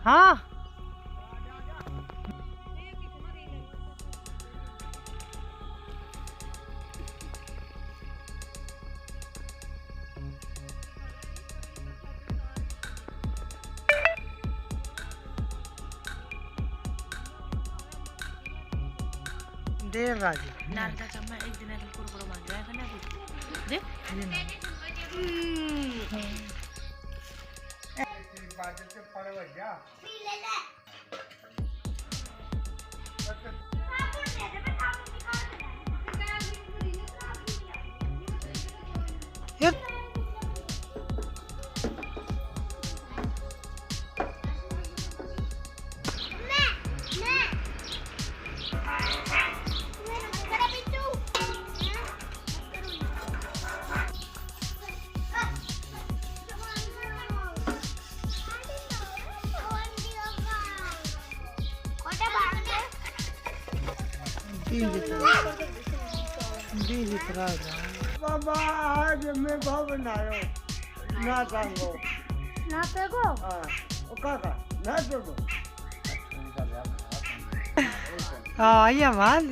हाँ देर राजी नारदा चम्मा एक दिन ऐसे कुरकुरा मांग रहा है ना कुछ देख बाबा आज मैं भाव बनायो ना सांगो ना पेगो हाँ ओ काका ना पेगो हाँ ये माल